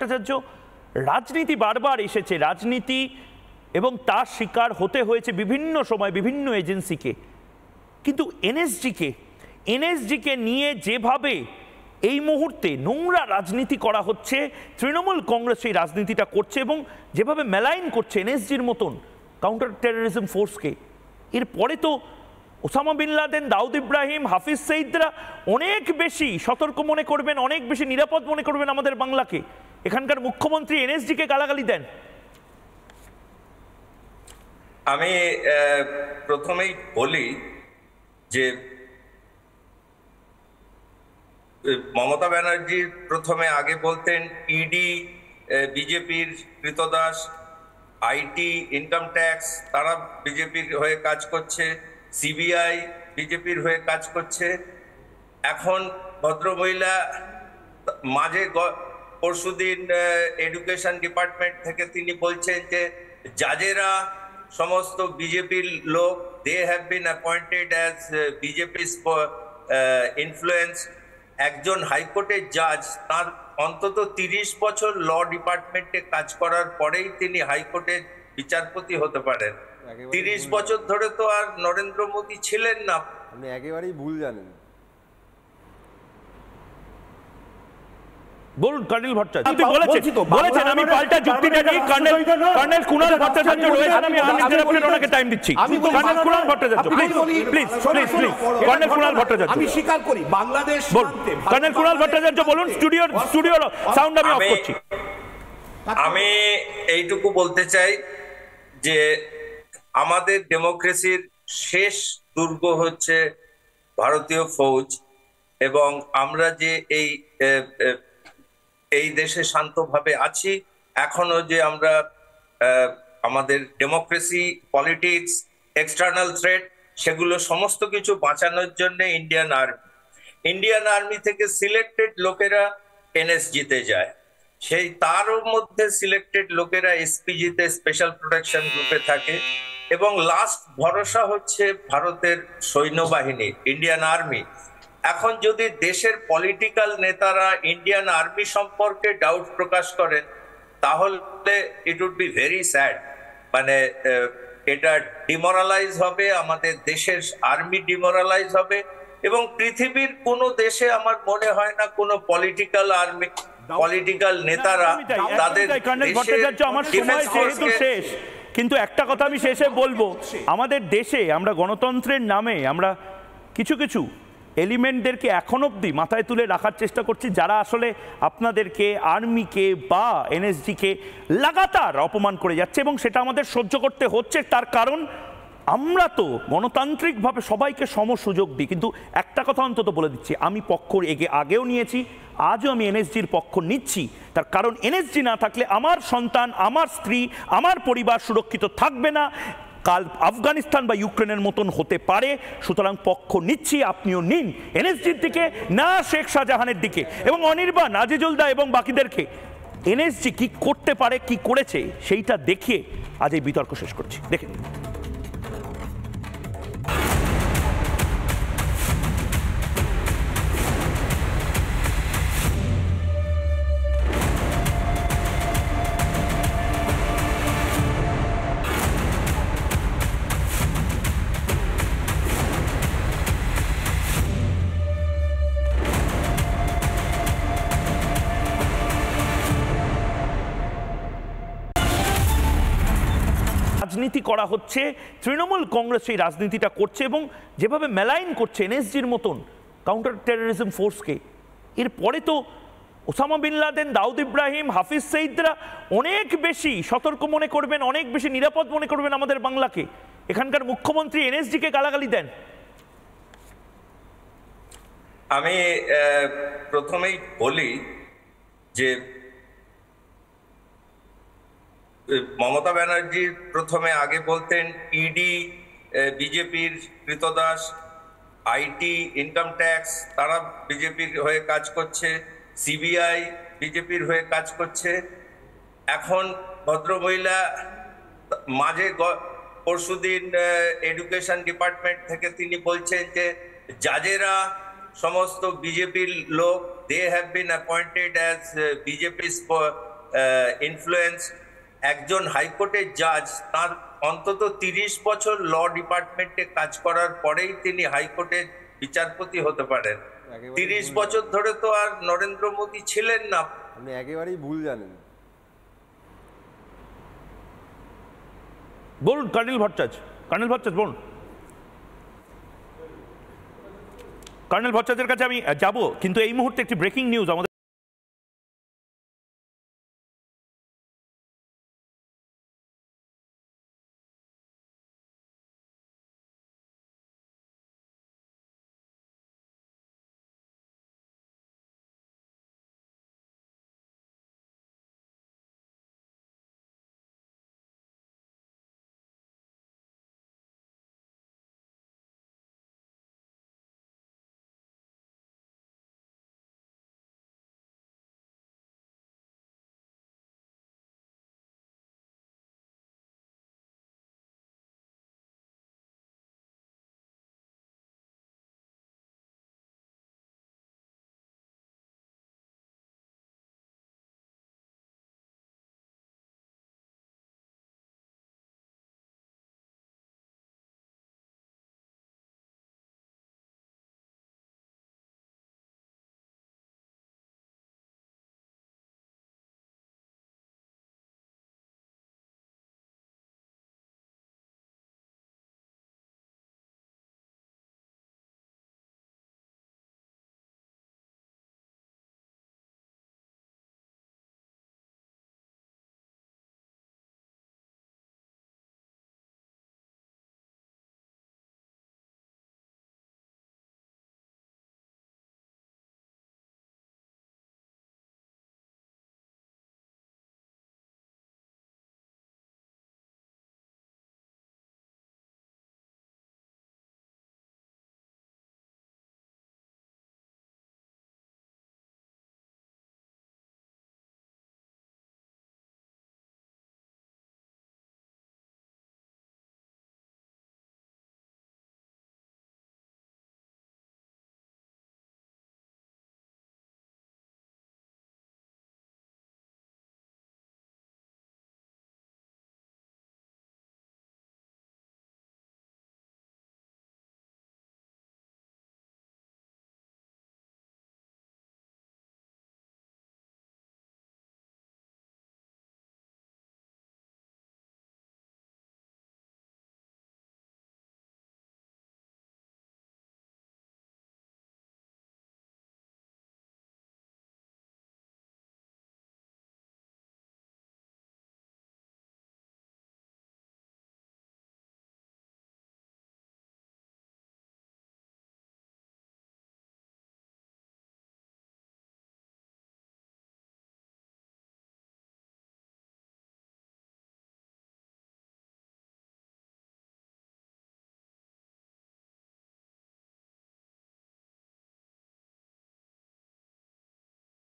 ভট্টাচার্য, রাজনীতি বারবার এসেছে, রাজনীতি এবং তার শিকার হতে হয়েছে বিভিন্ন সময় বিভিন্ন এজেন্সিকে, কিন্তু এনএসজিকে নিয়ে যেভাবে এই মুহূর্তে নোংরা রাজনীতি করা হচ্ছে, তৃণমূল কংগ্রেস সেই রাজনীতিটা করছে এবং যেভাবে মেলাইন করছে এনএসজির মতন কাউন্টার টেররিজম ফোর্সকে, এরপরে তো Osama bin Laden, Dawood Ibrahim, হাফিজ সঈদরা অনেক বেশি সতর্ক মনে করবেন, অনেক বেশি নিরাপদ মনে করবেন আমাদের বাংলাকে। এখানকার মুখ্যমন্ত্রী এনএসজিকে গালাগালি দেন। আমি প্রথমেই বলি যে মমতা ব্যানার্জি প্রথমে আগে বলতেন ইডি বিজেপির কৃতদাস, আইটি, ইনকাম ট্যাক্স তারা বিজেপির হয়ে কাজ করছে, সিবিআই বিজেপির হয়ে কাজ করছে। এখন ভদ্রমহিলা মাঝে পরশুদিন এডুকেশন ডিপার্টমেন্ট থেকে তিনি বলছেন যে জাজেরা সমস্ত বিজেপির লোক, they have been appointed as BJP influence. একজন হাইকোর্টের জাজ, তার অন্তত 30 বছর ল ডিপার্টমেন্টে কাজ করার পরেই তিনি হাইকোর্টের বিচারপতি হতে পারেন। 30 বছর ধরে তো আর নরেন্দ্র মোদী ছিলেন না। আপনি একেবারেই ভুল জানেন। বলুন কর্নেল ভট্টাচার্য, বলেছেন আমি পাল্টা যুক্তিটা নিয়ে কর্নেল কুণাল ভট্টাচার্য রয়েছেন, আমি আনইন্টারাপ্টেড ওনাকে টাইম দিচ্ছি। Colonel Kunal Bhattacharya please please please please colonel Kunal Bhattacharya, আমি স্বীকার করি বাংলাদেশ সীমান্তে কর্নেল কুণাল ভট্টাচার্য বলুন। স্টুডিও সাউন্ড আমি অফ করছি। আমি এইটুকু বলতে চাই যে আমাদের ডেমোক্রেসির শেষ দুর্গ হচ্ছে ভারতীয় ফৌজ, এবং আমরা যে এই দেশে শান্তভাবে আছি, এখনো যে আমরা আমাদের ডেমোক্রেসি, পলিটিক্স, এক্সটার্নাল থ্রেট, সেগুলো সমস্ত কিছু বাঁচানোর জন্য ইন্ডিয়ান আর্মি থেকে সিলেক্টেড লোকেরা এনএসজিতে যায়, সেই তারও মধ্যে সিলেক্টেড লোকেরা এসপিজিতে, স্পেশাল প্রোটেকশন গ্রুপে থাকে, এবং লাস্ট ভরসা হচ্ছে ভারতের সৈন্যবাহিনী, ইন্ডিয়ান আর্মি। এখন যদি দেশের পলিটিক্যাল নেতারা ইন্ডিয়ান আর্মি সম্পর্কে ডাউট প্রকাশ করেন, তাহলে it would be very sad. মানে এটা ডিমোরালাইজ হবে, আমাদের দেশের আর্মি ডিমোরালাইজ হবে, এবং পৃথিবীর কোনো দেশে আমার মনে হয় না কোনো পলিটিক্যাল নেতারা তাদের আমার সময় যেহেতু শেষ, কিন্তু একটা কথা আমি শেষে বলবো, আমাদের দেশে আমরা গণতন্ত্রের নামে আমরা কিছু কিছু এলিমেন্টদেরকে এখন অবধি মাথায় তুলে রাখার চেষ্টা করছি, যারা আসলে আপনাদেরকে, আর্মিকে বা এনএসজিকে লাগাতার অপমান করে যাচ্ছে, এবং সেটা আমাদের সহ্য করতে হচ্ছে। তার কারণ আমরা তো গণতান্ত্রিকভাবে সবাইকে সম সুযোগ দিই। কিন্তু একটা কথা অন্তত বলে দিচ্ছি, আমি পক্ষ আগেও নিয়েছি, আজও আমি এনএসজির পক্ষ নিচ্ছি। তার কারণ এনএসজি না থাকলে আমার সন্তান, আমার স্ত্রী, আমার পরিবার সুরক্ষিত থাকবে না, কাল আফগানিস্তান বা ইউক্রেনের মতন হতে পারে। সুতরাং পক্ষ নিচ্ছি, আপনিও নিন এনএসজির দিকে, না শেখ শাহজাহানের দিকে। এবং অনির্বাণ, আজিজুলদা এবং বাকিদেরকে এনএসজি কি করতে পারে, কি করেছে, সেইটা দেখিয়ে আজ এই বিতর্ক শেষ করছি। দেখে রাজনীতি করা হচ্ছে, তৃণমূল কংগ্রেস সেই রাজনীতিটা করছে এবং যেভাবে মেলাইন করছে এনএসজির মতন কাউন্টার টেররিজম ফোর্সকে, এরপরে তো Osama bin Laden, Dawood Ibrahim, হাফিজ সঈদরা অনেক বেশি সতর্ক মনে করবেন, অনেক বেশি নিরাপদ মনে করবেন আমাদের বাংলাকে। এখানকার মুখ্যমন্ত্রী এনএসজিকে গালাগালি দেন। আমি প্রথমেই বলি যে মমতা ব্যানার্জি প্রথমে আগে বলতেন ইডি বিজেপির কৃতদাস, আইটি, ইনকাম ট্যাক্স তারা বিজেপির হয়ে কাজ করছে, সিবিআই বিজেপির হয়ে কাজ করছে। এখন ভদ্রমহিলা মাঝে পরশুদিন এডুকেশন ডিপার্টমেন্ট থেকে তিনি বলছেন যে জাজেরা সমস্ত বিজেপির লোক, they have been appointed as BJP influence. একজন হাইকোর্টের জাজ, তার অন্তত 30 বছর ল ডিপার্টমেন্টে কাজ করার পরেই তিনি হাইকোর্টের বিচারপতি হতে পারেন। 30 বছর ধরে তো আর নরেন্দ্র মোদী ছিলেন না। আপনি একেবারেই ভুল জানেন। বলুন কর্নেল ভট্টাচার্য বলুন। কর্নেল ভট্টাচার্যের কাছে আমি যাব, কিন্তু এই মুহূর্তে একটি ব্রেকিং নিউজ আমাদের